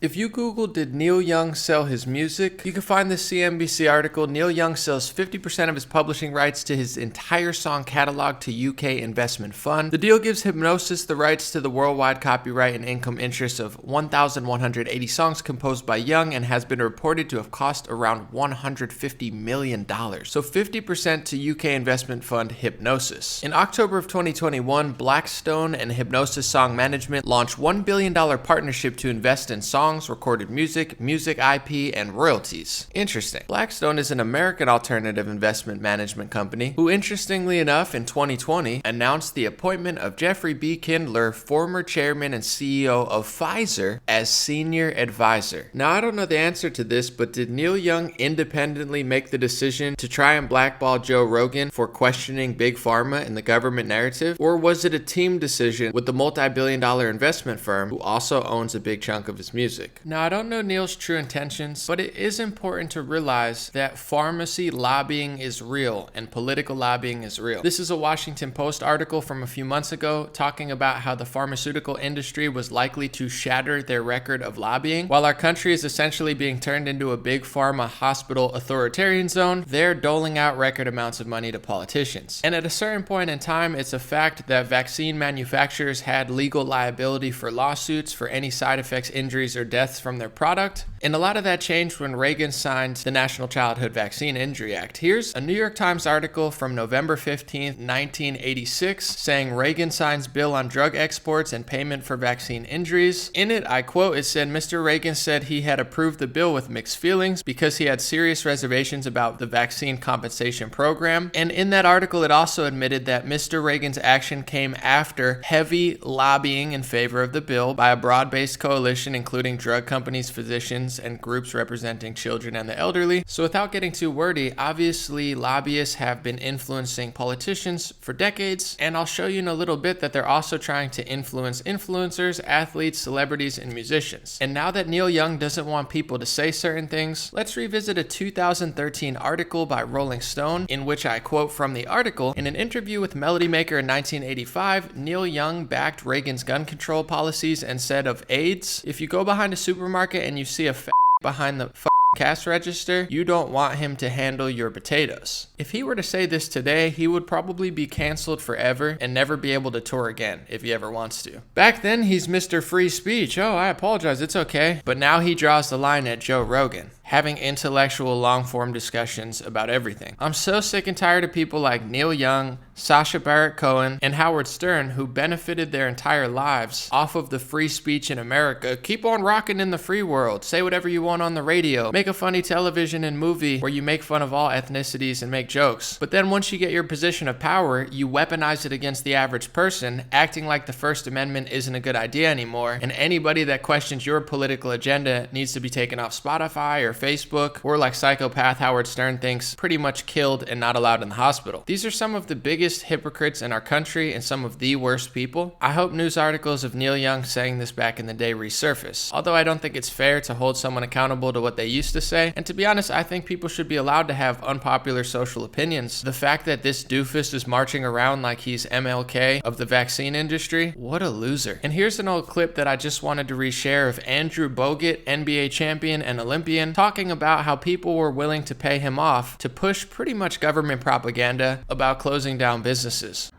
If you Google, did Neil Young sell his music, you can find this CNBC article. Neil Young sells 50% of his publishing rights to his entire song catalog to UK investment fund. The deal gives Hipgnosis the rights to the worldwide copyright and income interests of 1,180 songs composed by Young and has been reported to have cost around $150 million. So 50% to UK investment fund Hipgnosis. In October of 2021, Blackstone and Hipgnosis Song Management launched $1 billion partnership to invest in songs, recorded music, music IP, and royalties. Interesting. Blackstone is an American alternative investment management company who, interestingly enough, in 2020, announced the appointment of Jeffrey B. Kindler, former chairman and CEO of Pfizer, as senior advisor. Now, I don't know the answer to this, but did Neil Young independently make the decision to try and blackball Joe Rogan for questioning Big Pharma and the government narrative? Or was it a team decision with the multi-billion-dollar investment firm who also owns a big chunk of his music? Now, I don't know Neil's true intentions, but it is important to realize that pharmacy lobbying is real and political lobbying is real. This is a Washington Post article from a few months ago talking about how the pharmaceutical industry was likely to shatter their record of lobbying. While our country is essentially being turned into a big pharma hospital authoritarian zone, they're doling out record amounts of money to politicians. And at a certain point in time, it's a fact that vaccine manufacturers had legal liability for lawsuits for any side effects, injuries, or deaths from their product. And a lot of that changed when Reagan signed the National Childhood Vaccine Injury Act. Here's a New York Times article from November 15th, 1986, saying Reagan signs bill on drug exports and payment for vaccine injuries. In it, I quote, it said, Mr. Reagan said he had approved the bill with mixed feelings because he had serious reservations about the vaccine compensation program. And in that article, it also admitted that Mr. Reagan's action came after heavy lobbying in favor of the bill by a broad-based coalition, including drug companies, physicians, and groups representing children and the elderly. So without getting too wordy, obviously lobbyists have been influencing politicians for decades, and I'll show you in a little bit that they're also trying to influence influencers, athletes, celebrities, and musicians. And now that Neil Young doesn't want people to say certain things, let's revisit a 2013 article by Rolling Stone in which I quote from the article, in an interview with Melody Maker in 1985, Neil Young backed Reagan's gun control policies and said of AIDS, if you go behind a supermarket and you see a behind the cash register, you don't want him to handle your potatoes. If he were to say this today, he would probably be canceled forever and never be able to tour again if he ever wants to. Back then, he's Mr. Free Speech. Oh, I apologize, it's okay. But now he draws the line at Joe Rogan, having intellectual long-form discussions about everything. I'm so sick and tired of people like Neil Young, Sacha Baron Cohen, and Howard Stern, who benefited their entire lives off of the free speech in America. Keep on rocking in the free world. Say whatever you want on the radio. Make a funny television and movie where you make fun of all ethnicities and make jokes. But then once you get your position of power, you weaponize it against the average person, acting like the First Amendment isn't a good idea anymore, and anybody that questions your political agenda needs to be taken off Spotify or Facebook, or like psychopath Howard Stern thinks, pretty much killed and not allowed in the hospital. These are some of the biggest hypocrites in our country and some of the worst people. I hope news articles of Neil Young saying this back in the day resurface, although I don't think it's fair to hold someone accountable to what they used to say, and to be honest, I think people should be allowed to have unpopular social opinions. The fact that this doofus is marching around like he's MLK of the vaccine industry, what a loser. And here's an old clip that I just wanted to reshare of Andrew Bogut, NBA champion and Olympian, talking about how people were willing to pay him off to push pretty much government propaganda about closing down businesses.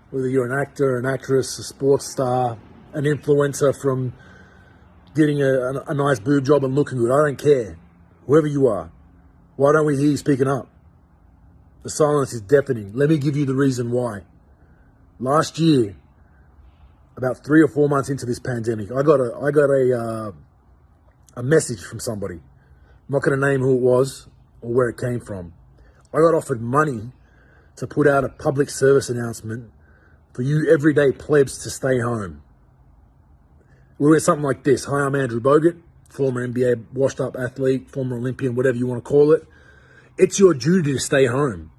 Whether you're an actor, an actress, a sports star, an influencer, from getting a nice boob job and looking good, I don't care. Whoever you are, why don't we hear you speaking up? The silence is deafening. Let me give you the reason why. Last year, about 3 or 4 months into this pandemic, I got a message from somebody. I'm not going to name who it was or where it came from. I got offered money to put out a public service announcement for you everyday plebs to stay home. We went something like this. Hi, I'm Andrew Bogut, former NBA washed up athlete, former Olympian, whatever you want to call it. It's your duty to stay home.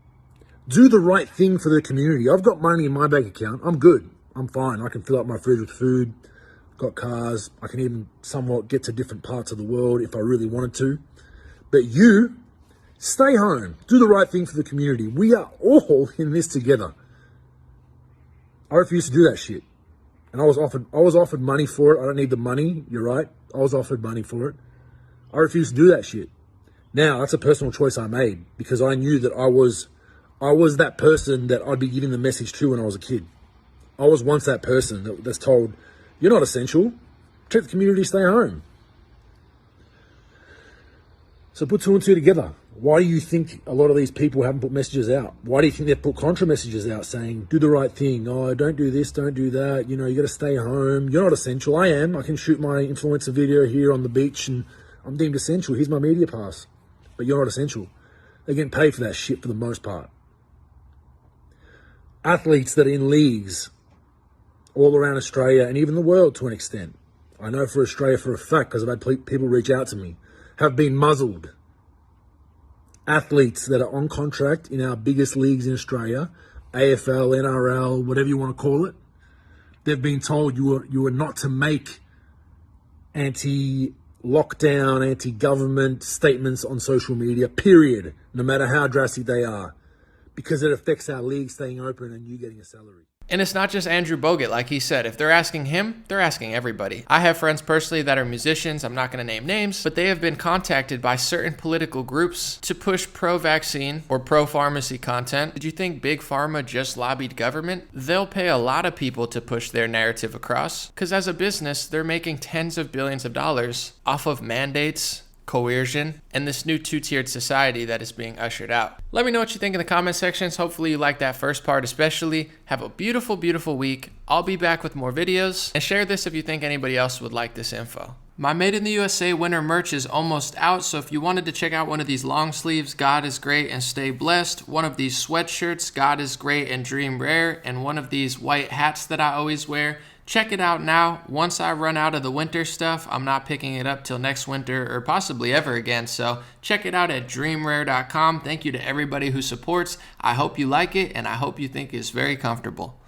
Do the right thing for the community. I've got money in my bank account. I'm good. I'm fine. I can fill up my fridge with food. Got cars. I can even somewhat get to different parts of the world if I really wanted to. But you, stay home. Do the right thing for the community. We are all in this together. I refuse to do that shit. And I was offered money for it. I don't need the money. You're right. I was offered money for it. I refused to do that shit. Now, that's a personal choice I made because I knew that I was that person that I'd be giving the message to when I was a kid. I was once that person that's told, you're not essential. Check the community, stay home. So put two and two together. Why do you think a lot of these people haven't put messages out? Why do you think they've put contra messages out saying, do the right thing? Oh, don't do this, don't do that. You got to stay home. You're not essential. I am. I can shoot my influencer video here on the beach and I'm deemed essential. Here's my media pass. But you're not essential. They're getting paid for that shit for the most part. Athletes that are in leagues all around Australia and even the world to an extent, I know for Australia for a fact because I've had people reach out to me, have been muzzled. Athletes that are on contract in our biggest leagues in Australia, AFL, NRL, whatever you want to call it, they've been told you are not to make anti-lockdown, anti-government statements on social media, period, no matter how drastic they are, because it affects our league staying open and you getting a salary. And it's not just Andrew Bogut, like he said. If they're asking him, they're asking everybody. I have friends personally that are musicians. I'm not going to name names, but they have been contacted by certain political groups to push pro-vaccine or pro-pharmacy content. Did you think Big Pharma just lobbied government? They'll pay a lot of people to push their narrative across, because as a business, they're making tens of billions of dollars off of mandates, coercion, and this new two-tiered society that is being ushered out. Let me know what you think in the comment sections. Hopefully you like that first part especially. Have a beautiful, beautiful week. I'll be back with more videos, and share this if you think anybody else would like this info. My Made in the USA winter merch is almost out, so if you wanted to check out one of these long sleeves, God is great and stay blessed, one of these sweatshirts, God is great and dream rare, and one of these white hats that I always wear, check it out now. Once I run out of the winter stuff, I'm not picking it up till next winter or possibly ever again. So check it out at dreamrare.com. Thank you to everybody who supports. I hope you like it and I hope you think it's very comfortable.